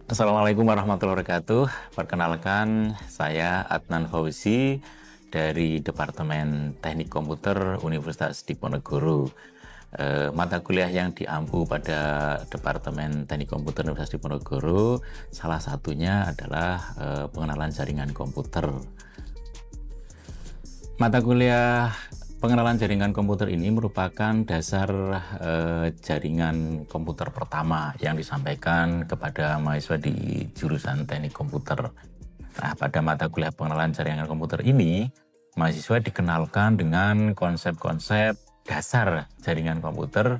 Assalamualaikum warahmatullahi wabarakatuh. Perkenalkan, saya Adnan Fauzi dari Departemen Teknik Komputer Universitas Diponegoro. Mata kuliah yang diampu pada Departemen Teknik Komputer Universitas Diponegoro salah satunya adalah pengenalan jaringan komputer. Mata kuliah pengenalan jaringan komputer ini merupakan dasar jaringan komputer pertama yang disampaikan kepada mahasiswa di jurusan teknik komputer. Nah, pada mata kuliah pengenalan jaringan komputer ini, mahasiswa dikenalkan dengan konsep-konsep dasar jaringan komputer.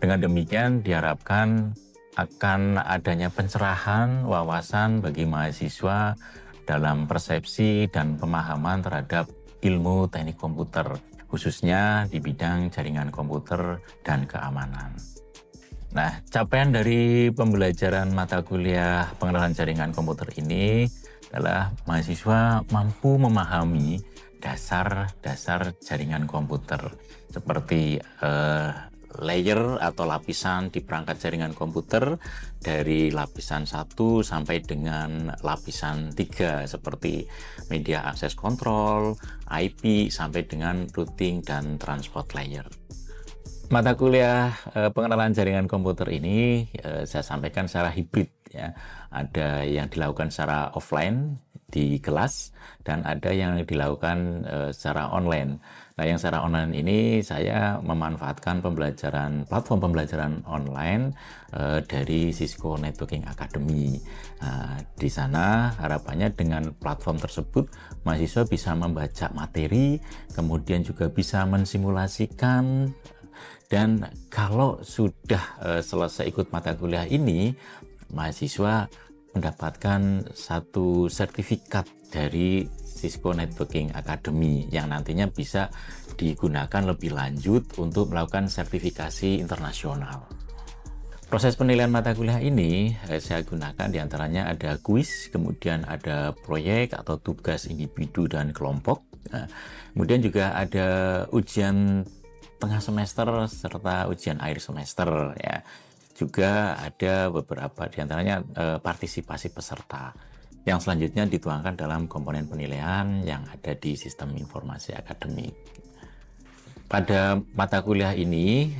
Dengan demikian diharapkan akan adanya pencerahan wawasan bagi mahasiswa dalam persepsi dan pemahaman terhadap ilmu teknik komputer, khususnya di bidang jaringan komputer dan keamanan. Nah, capaian dari pembelajaran mata kuliah pengenalan jaringan komputer ini adalah mahasiswa mampu memahami dasar-dasar jaringan komputer, seperti layer atau lapisan di perangkat jaringan komputer dari lapisan 1 sampai dengan lapisan 3 seperti media access control, IP sampai dengan routing dan transport layer. Mata kuliah pengenalan jaringan komputer ini saya sampaikan secara hibrid ya. Ada yang dilakukan secara offline di kelas dan ada yang dilakukan secara online. Nah, yang secara online ini saya memanfaatkan platform pembelajaran online dari Cisco Networking Academy. Di sana harapannya dengan platform tersebut mahasiswa bisa membaca materi, kemudian juga bisa mensimulasikan, dan kalau sudah selesai ikut mata kuliah ini, mahasiswa mendapatkan satu sertifikat dari Cisco Networking Academy yang nantinya bisa digunakan lebih lanjut untuk melakukan sertifikasi internasional. Proses penilaian mata kuliah ini saya gunakan diantaranya ada kuis, kemudian ada proyek atau tugas individu dan kelompok. Kemudian juga ada ujian tengah semester serta ujian akhir semester ya. Juga ada beberapa diantaranya partisipasi peserta yang selanjutnya dituangkan dalam komponen penilaian yang ada di sistem informasi akademik. Pada mata kuliah ini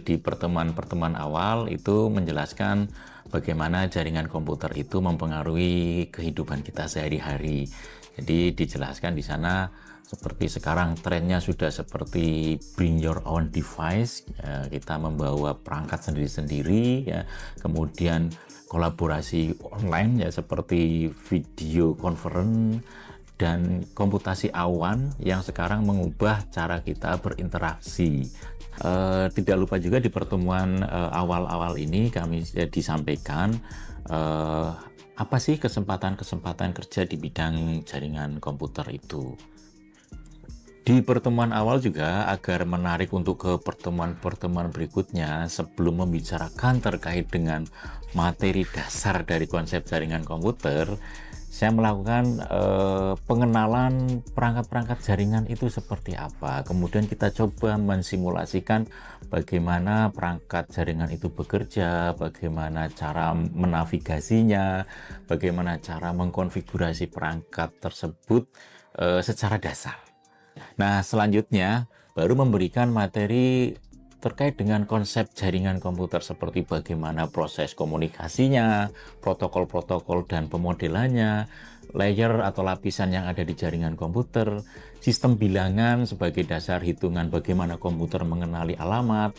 di pertemuan-pertemuan awal itu menjelaskan bagaimana jaringan komputer itu mempengaruhi kehidupan kita sehari-hari. Jadi dijelaskan di sana seperti sekarang trennya sudah seperti bring your own device, kita membawa perangkat sendiri-sendiri ya. Kemudian kolaborasi online ya seperti video conference dan komputasi awan yang sekarang mengubah cara kita berinteraksi. Tidak lupa juga di pertemuan awal-awal ini kami disampaikan apa sih kesempatan-kesempatan kerja di bidang jaringan komputer itu. Di pertemuan awal juga agar menarik untuk ke pertemuan-pertemuan berikutnya sebelum membicarakan terkait dengan materi dasar dari konsep jaringan komputer, saya melakukan pengenalan perangkat-perangkat jaringan itu seperti apa. Kemudian kita coba mensimulasikan bagaimana perangkat jaringan itu bekerja, bagaimana cara menavigasinya, bagaimana cara mengkonfigurasi perangkat tersebut secara dasar. Nah, selanjutnya baru memberikan materi terkait dengan konsep jaringan komputer seperti bagaimana proses komunikasinya, protokol-protokol dan pemodelannya, layer atau lapisan yang ada di jaringan komputer, sistem bilangan sebagai dasar hitungan bagaimana komputer mengenali alamat,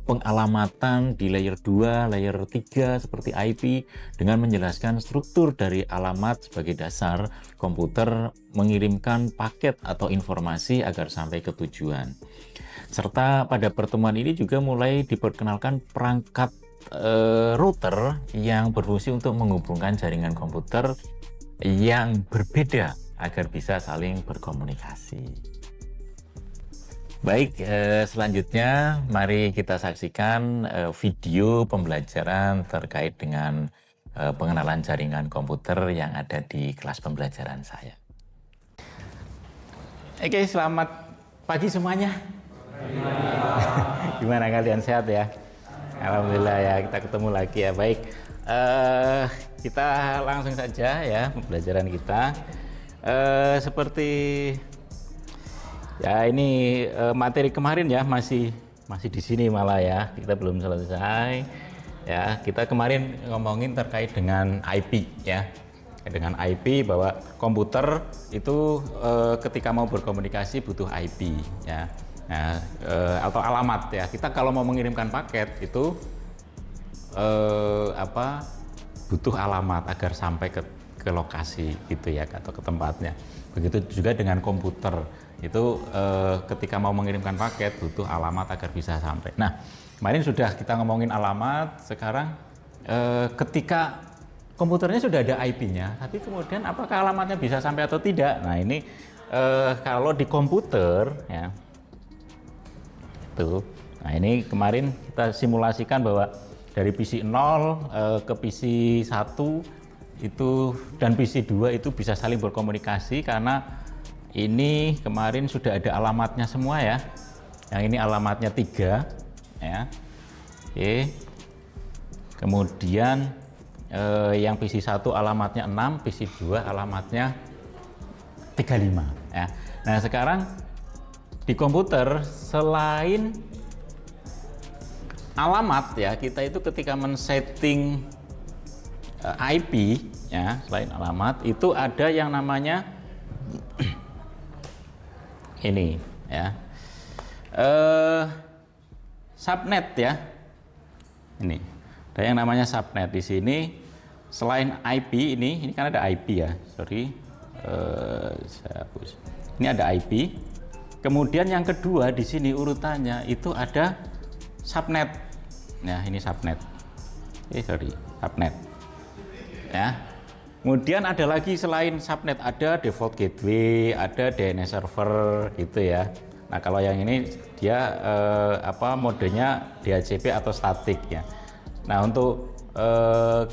pengalamatan di layer 2, layer 3 seperti IP dengan menjelaskan struktur dari alamat sebagai dasar komputer mengirimkan paket atau informasi agar sampai ke tujuan. Serta pada pertemuan ini juga mulai diperkenalkan perangkat router yang berfungsi untuk menghubungkan jaringan komputer yang berbeda agar bisa saling berkomunikasi. Baik, selanjutnya mari kita saksikan video pembelajaran terkait dengan pengenalan jaringan komputer yang ada di kelas pembelajaran saya. Oke, selamat pagi semuanya. Gimana kalian, sehat ya? Alhamdulillah ya, kita ketemu lagi ya. Baik, Kita langsung saja ya pembelajaran kita. Seperti ya ini materi kemarin ya masih di sini malah ya, kita belum selesai ya. Kita kemarin ngomongin terkait dengan IP ya, dengan IP bahwa komputer itu ketika mau berkomunikasi butuh IP ya. Nah, atau alamat ya. Kita kalau mau mengirimkan paket itu butuh alamat agar sampai ke lokasi gitu ya, atau ke tempatnya. Begitu juga dengan komputer itu ketika mau mengirimkan paket butuh alamat agar bisa sampai. Nah, kemarin sudah kita ngomongin alamat. Sekarang ketika komputernya sudah ada IP-nya, tapi kemudian apakah alamatnya bisa sampai atau tidak? Nah, ini kalau di komputer ya itu. Nah, ini kemarin kita simulasikan bahwa dari PC 0 ke PC 1 itu dan PC 2 itu bisa saling berkomunikasi, karena ini kemarin sudah ada alamatnya semua ya. Yang ini alamatnya 3 ya. Oke. Kemudian yang PC 1 alamatnya 6, PC 2 alamatnya 35 ya. Nah, sekarang di komputer selain alamat ya, kita itu ketika men-setting IP ya, selain alamat itu ada yang namanya ini ya, subnet ya. Ini ada yang namanya subnet di sini. Selain IP ini kan ada IP ya, sorry, saya hapus. Ini ada IP. Kemudian yang kedua di sini urutannya itu ada subnet. Nah, ini subnet. Subnet. Ya. Kemudian ada lagi selain subnet, ada default gateway, ada DNS server gitu ya. Nah, kalau yang ini dia modenya DHCP atau statik ya. Nah, untuk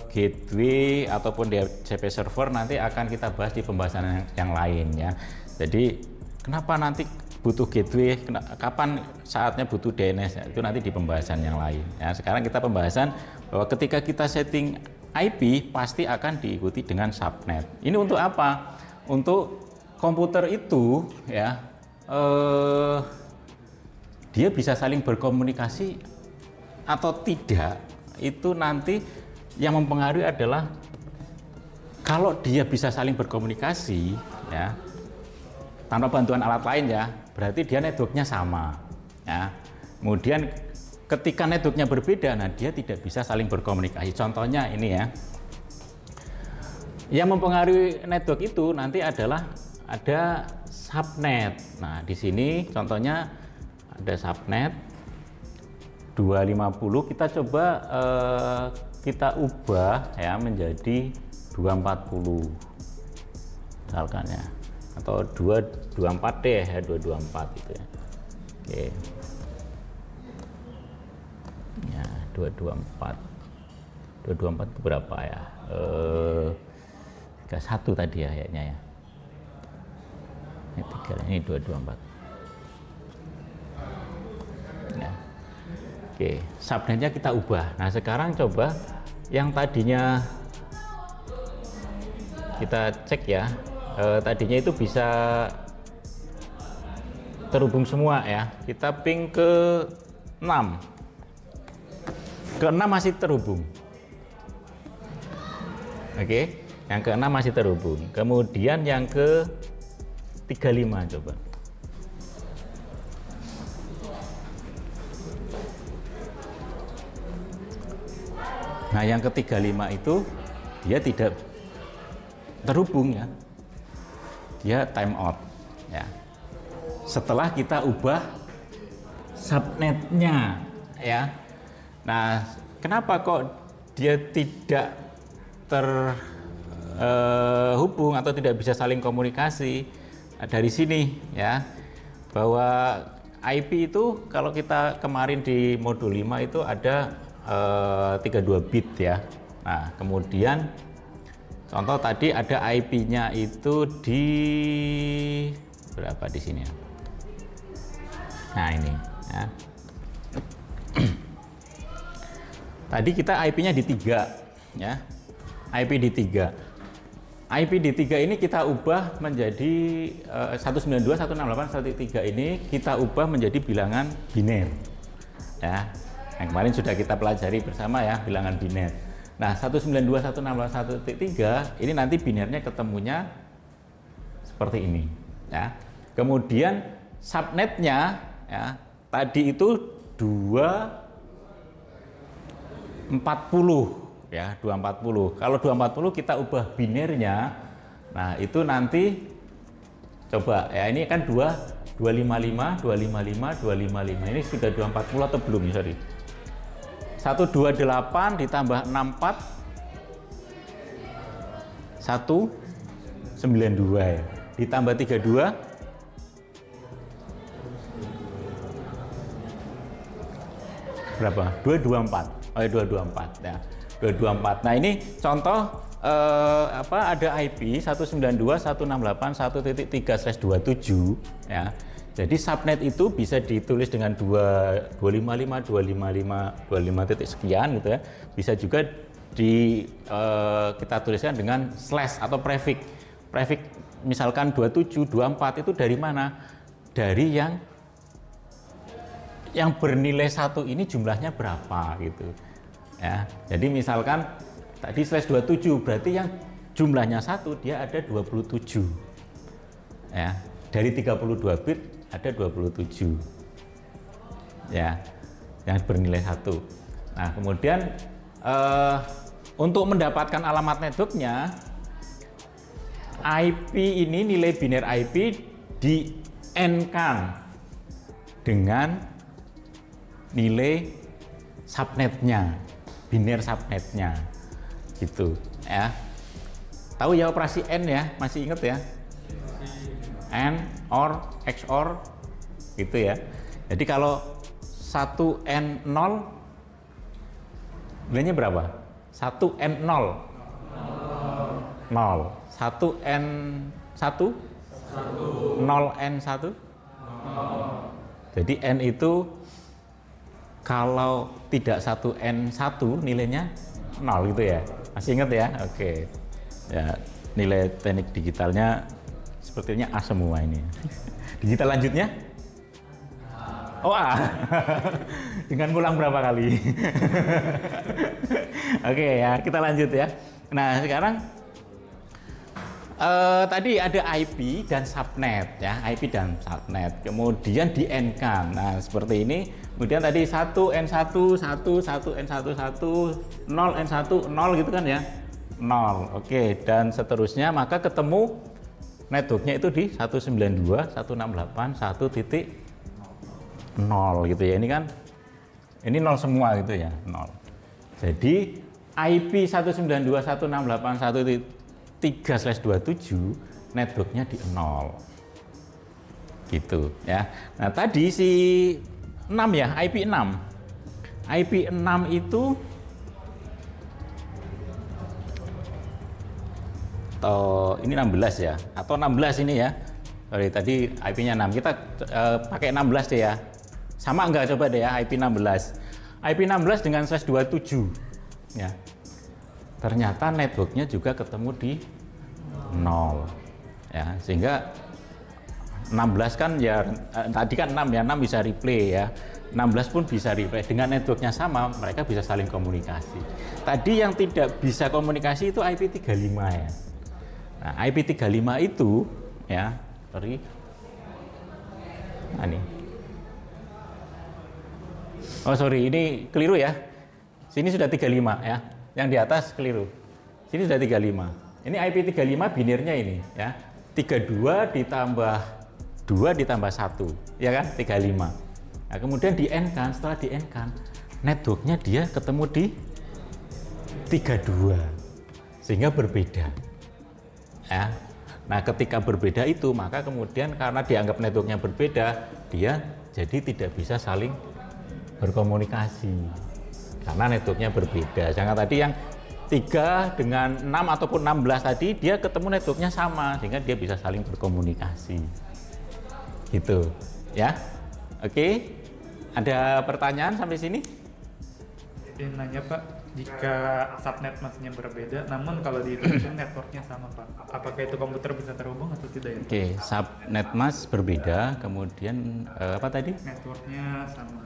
gateway ataupun DHCP server nanti akan kita bahas di pembahasan yang lain ya. Jadi kenapa nanti butuh gateway, kapan saatnya butuh DNS, itu nanti di pembahasan yang lain ya. Sekarang kita pembahasan bahwa ketika kita setting IP pasti akan diikuti dengan subnet. Ini untuk apa? Untuk komputer itu ya, dia bisa saling berkomunikasi atau tidak, itu nanti yang mempengaruhi adalah kalau dia bisa saling berkomunikasi ya tanpa bantuan alat lain ya, berarti dia networknya sama ya. Kemudian ketika networknya berbeda, nah dia tidak bisa saling berkomunikasi. Contohnya ini ya, yang mempengaruhi network itu nanti adalah ada subnet. Nah, di sini contohnya ada subnet 250. Kita coba kita ubah ya menjadi 240 misalkan ya, atau 224 deh ya, 224 gitu ya. Oke. Ya, 224 itu berapa ya? 31 tadi ya kayaknya ya. Ini 224 ya. Oke, subnetnya kita ubah. Nah, sekarang coba yang tadinya kita cek ya, tadinya itu bisa terhubung semua ya. Kita ping ke 6. Ke 6 masih terhubung. Oke, yang ke 6 masih terhubung. Kemudian yang ke 35 coba. Nah, yang ke 35 itu dia tidak terhubung ya. Dia time out ya. Setelah kita ubah subnetnya ya. Nah, kenapa kok dia tidak terhubung atau tidak bisa saling komunikasi? Nah, dari sini ya, bahwa IP itu kalau kita kemarin di modul 5 itu ada 32 bit ya. Nah, kemudian contoh tadi ada IP-nya itu di berapa di sini ya? Nah, ini ya. Tadi kita IP-nya di 3 ya. IP di 3. IP di 3 ini kita ubah menjadi 192.168.1.3 ini kita ubah menjadi bilangan biner. Ya. Yang kemarin sudah kita pelajari bersama ya, bilangan biner. Nah, 192.168.1.3 ini nanti binernya ketemunya seperti ini ya. Kemudian subnetnya ya, tadi itu 240 ya, 240. Kalau 240 kita ubah binernya. Nah, itu nanti coba ya, ini kan 255 ini sudah 240 atau belum? Sorry. 128 ditambah 64 192 ya. Ditambah 32 berapa? 224. Oh ya, 224 ya. 224. Nah, ini contoh ada IP 192.168.1.3/27 ya. Jadi subnet itu bisa ditulis dengan 255 sekian gitu ya. Bisa juga kita tuliskan dengan slash atau prefix. Prefix misalkan 27, 24 itu dari mana? Dari yang bernilai 1 ini jumlahnya berapa gitu. Ya. Jadi misalkan tadi slash 27 berarti yang jumlahnya 1 dia ada 27. Ya. Dari 32 bit ada 27 ya, yang bernilai 1. Nah, kemudian untuk mendapatkan alamat networknya, IP ini, nilai biner IP di N-kan dengan nilai subnetnya, biner subnetnya gitu ya. Tahu ya operasi N ya, masih ingat ya? N, OR, XOR gitu ya. Jadi kalau 1N0 nilainya berapa? 1N0 0. 1N1 0N1. Jadi N itu kalau tidak 1N1 nilainya 0 gitu ya. Masih ingat ya? Oke. Ya, nilai teknik digitalnya sepertinya A semua ini. Digital lanjutnya? Oh A. Dengan ngulang berapa kali? Oke ya, kita lanjut ya. Nah, sekarang tadi ada IP dan subnet ya, IP dan subnet. Kemudian di N-kan. Nah, seperti ini. Kemudian tadi 1N1 1 1N1 1 0N1 0 gitu kan ya. 0. Oke, dan seterusnya maka ketemu networknya itu di 192.168.1.0 gitu ya. Ini kan ini 0 semua gitu ya, 0. Jadi IP 192.168.1.3/27 networknya di 0 gitu ya. Nah, tadi si 6 ya, IP 6. IP 6 itu ini 16 ya, atau 16 ini ya. Sorry, tadi IP-nya 6. Kita pakai 16 deh ya. Sama enggak, coba deh ya, IP 16. IP 16 dengan slash 27 ya. Ternyata networknya juga ketemu di 0 ya. Sehingga 16 kan ya, tadi kan 6 ya, 6 bisa replay ya. 16 pun bisa replay. Dengan networknya sama, mereka bisa saling komunikasi. Tadi yang tidak bisa komunikasi itu IP 35 ya. Nah, IP 35 itu ya, sorry. Nah, ini. Oh, sorry, ini keliru ya. Sini sudah 35 ya. Yang di atas keliru. Sini sudah 35. Ini IP 35 binirnya ini ya. 32 ditambah 2 ditambah 1, ya kan? 35. Nah, kemudian di N-kan, setelah di N-kan, networknya dia ketemu di 32. Sehingga berbeda. Ya. Nah, ketika berbeda itu, maka kemudian karena dianggap networknya berbeda, dia jadi tidak bisa saling berkomunikasi karena networknya berbeda. Jangan tadi yang 3 dengan 6 ataupun 16 tadi, dia ketemu networknya sama sehingga dia bisa saling berkomunikasi gitu ya. Oke, ada pertanyaan sampai sini? Nanya Pak. Jika subnet masnya berbeda, namun kalau dihitung networknya sama Pak, apakah itu komputer bisa terhubung atau tidak ya? Oke, subnet mas berbeda, kemudian apa tadi? Networknya sama.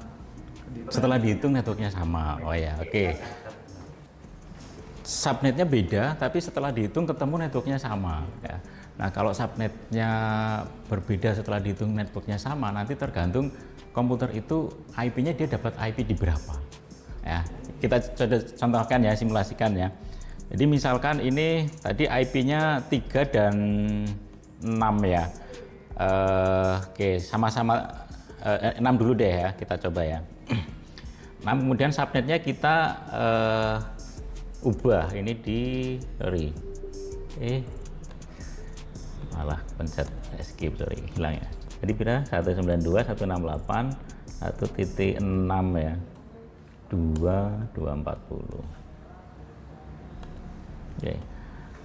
Setelah dihitung networknya sama. Oh ya, oke. Subnetnya beda, tapi setelah dihitung ketemu networknya sama. Ya. Nah, kalau subnetnya berbeda setelah dihitung networknya sama, nanti tergantung komputer itu IP-nya dia dapat IP di berapa. Ya, kita contohkan ya, simulasikan ya. Jadi misalkan ini tadi IP-nya 3 dan 6 ya. Oke, sama-sama 6 dulu deh ya, kita coba ya. Nah, kemudian subnetnya kita ubah ini di malah pencet escape, hilang ya. Jadi berapa? 192.168 1.6 ya. 2.240. Oke.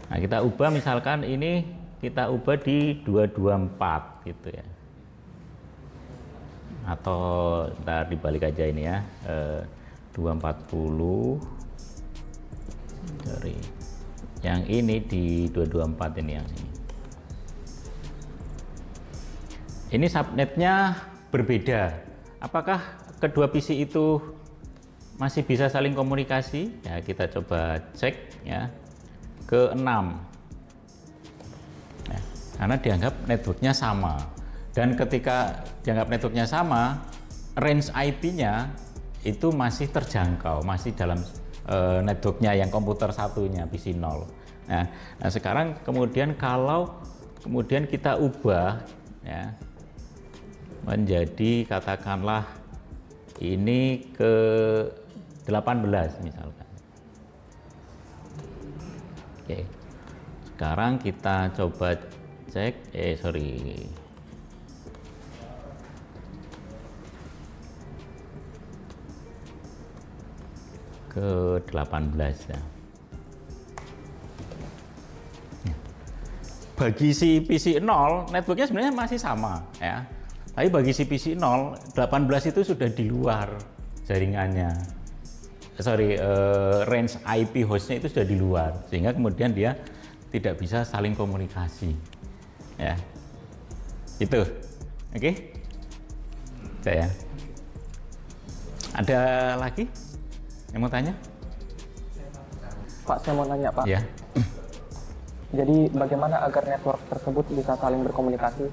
Nah, kita ubah misalkan ini kita ubah di 224 gitu ya. Atau ntar dibalik aja ini ya. 240 dari yang ini di 224 ini yang ini. Ini subnetnya berbeda. Apakah kedua PC itu masih bisa saling komunikasi? Ya, kita coba cek ya. Ke 6. Ya, karena dianggap networknya sama. Dan ketika dianggap networknya sama, range IP-nya itu masih terjangkau, masih dalam networknya yang komputer satunya PC 0. Nah, sekarang kemudian kalau kemudian kita ubah ya menjadi katakanlah ini ke 18 misalkan. Oke. Sekarang kita coba cek ke 18 ya. Bagi si PC 0 networknya sebenarnya masih sama ya. Tapi bagi si PC 0 18 itu sudah di luar jaringannya. Range IP hostnya itu sudah di luar, sehingga kemudian dia tidak bisa saling komunikasi. Ya. Itu. Oke. Saya. Ada lagi yang mau tanya? Pak, saya mau nanya Pak. Ya. Jadi bagaimana agar network tersebut bisa saling berkomunikasi?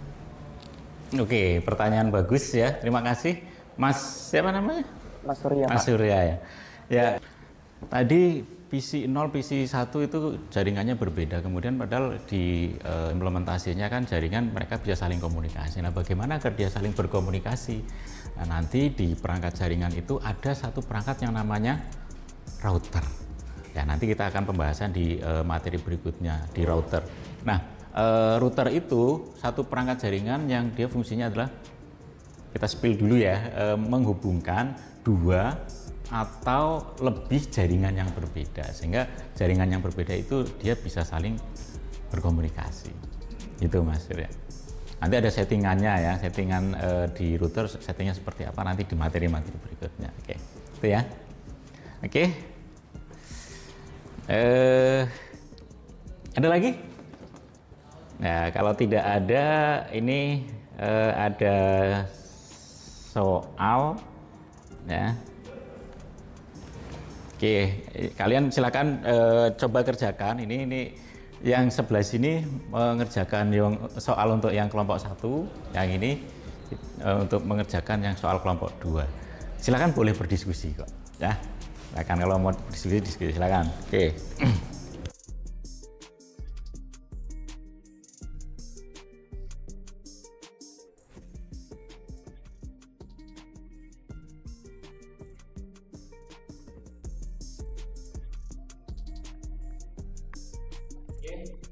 Oke, pertanyaan bagus ya. Terima kasih. Mas, siapa namanya? Mas Surya, Mas Pak. Surya ya. Ya, tadi PC 0, PC 1 itu jaringannya berbeda. Kemudian padahal di implementasinya kan jaringan mereka bisa saling komunikasi. Nah, bagaimana agar dia saling berkomunikasi? Nah, nanti di perangkat jaringan itu ada satu perangkat yang namanya router. Ya, nanti kita akan pembahasan di materi berikutnya di router. Nah, router itu satu perangkat jaringan yang dia fungsinya adalah, kita spill dulu ya, menghubungkan dua atau lebih jaringan yang berbeda, sehingga jaringan yang berbeda itu dia bisa saling berkomunikasi. Itu Mas Surya. Nanti ada settingannya ya, settingan di router settingnya seperti apa nanti di materi-materi berikutnya. Oke, itu ya. Oke. Ada lagi? Nah, kalau tidak ada, ini ada soal ya. Oke, kalian silakan coba kerjakan. Ini yang sebelah sini mengerjakan yang soal untuk yang kelompok 1, yang ini untuk mengerjakan yang soal kelompok 2. Silakan boleh berdiskusi kok ya. Silakan kalau mau diskusi silakan. Oke.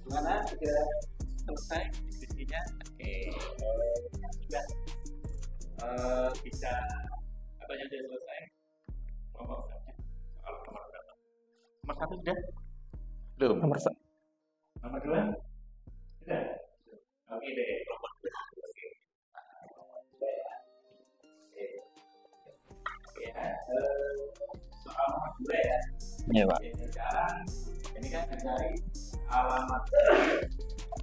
Gimana? Sudah selesai diskusinya? Oke. Sudah bisa apa yang sudah selesai? Kelompok soal nomor berapa? Nomor 1 sudah? Belum. Nomor 2? Sudah. Oke deh. Kelompok 2. Oke. Oke. Ya. Soal nomor 2 ya. Iya Pak. Ini kan mencari alamat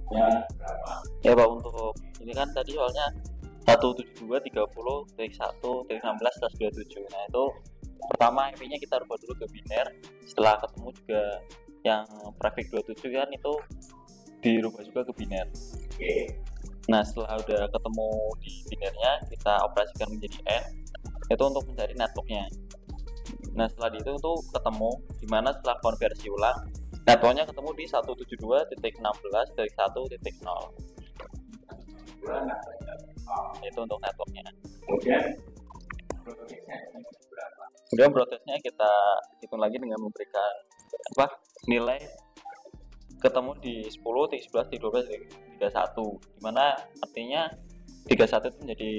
ya berapa? Ya Pak, untuk ini kan tadi soalnya 172.30.1.16/27. Nah itu pertama IP-nya kita rubah dulu ke biner. Setelah ketemu juga yang prefix 27 kan itu dirubah juga ke biner. Oke. Nah setelah udah ketemu di binernya kita operasikan menjadi N, itu untuk mencari networknya. Nah setelah itu tuh ketemu dimana setelah konversi ulang networknya ketemu di 172.16.1.0. Itu untuk networknya. Kemudian broadcastnya kita hitung lagi dengan memberikan nilai ketemu di 10, di 11, di 12, di 31, dimana artinya 31 itu menjadi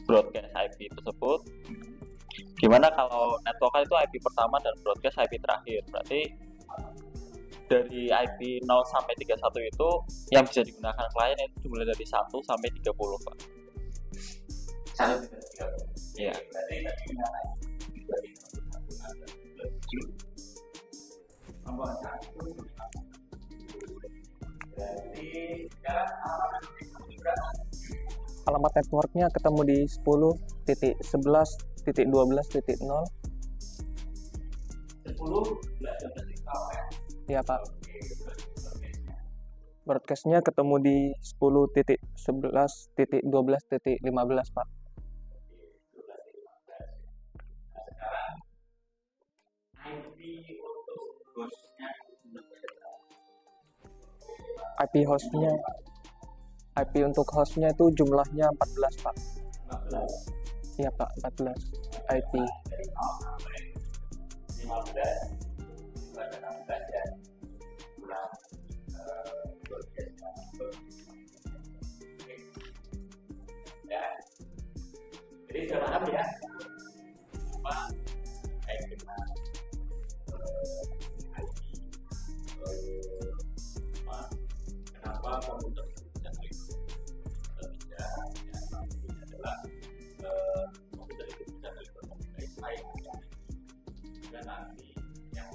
broadcast IP tersebut, dimana kalau network itu IP pertama dan broadcast IP terakhir. Berarti dari IP 0 sampai 31 itu yang bisa digunakan klien itu dimulai dari 1 sampai 30 Pak. 1 sampai 30. Iya. Berarti tadi nomor 1. Berarti Alamat networknya ketemu di 10.11.12.0. 10, 11, 12, Ya Pak. Broadcastnya ketemu di 10.11.12.15 Pak. IP untuk hostnya itu jumlahnya 14 Pak. 14. Iya Pak, 14 IP. 15, 16 ya. Kurang ya. Jadi sudah paham ya apa kenapa komputer bisa adalah komputer itu bisa berkomunikasi baik dan nanti yang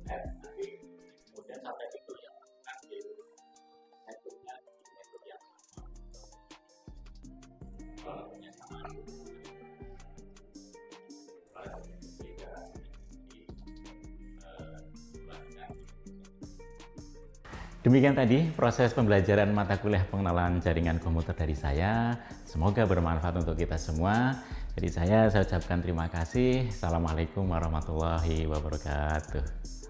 nanti kemudian sampai itu yang nanti networknya network yang sama Demikian tadi proses pembelajaran mata kuliah pengenalan jaringan komputer dari saya. Semoga bermanfaat untuk kita semua. Jadi saya ucapkan terima kasih. Assalamualaikum warahmatullahi wabarakatuh.